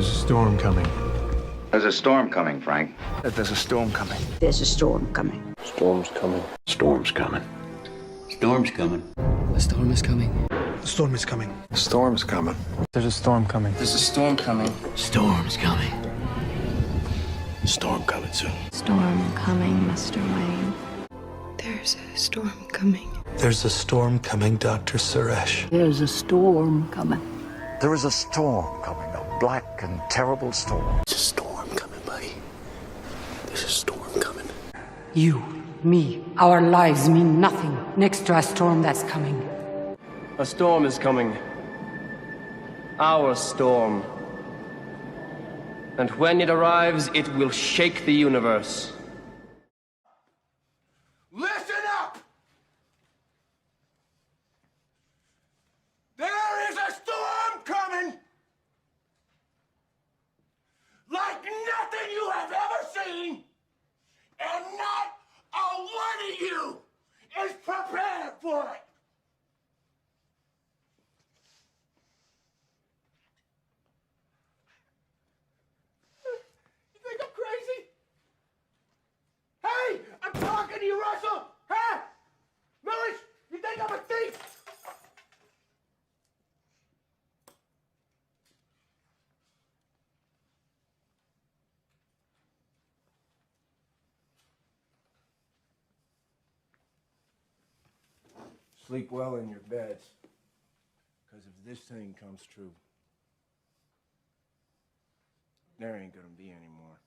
There's a storm coming. There's a storm coming, Frank. There's a storm coming. There's a storm coming. Storm's coming. Storm's coming. Storm's coming. A storm is coming. The storm is coming. Storm's coming. There's a storm coming. There's a storm coming. Storm's coming. Storm coming soon. Storm coming, Mr. Wayne. There's a storm coming. There's a storm coming, Dr. Suresh. There's a storm coming. There is a storm coming, a black and terrible storm. There's a storm coming, buddy. There's a storm coming. You, me, our lives mean nothing next to a storm that's coming. A storm is coming. Our storm. And when it arrives, it will shake the universe. Listen up! There is a storm coming! Like nothing you have ever seen! And not a one of you is prepared for it! You think I'm crazy? Hey, I'm talking to you, Russell! Huh? Millis, you think I'm a thief? Sleep well in your beds. Because if this thing comes true, there ain't gonna be any more.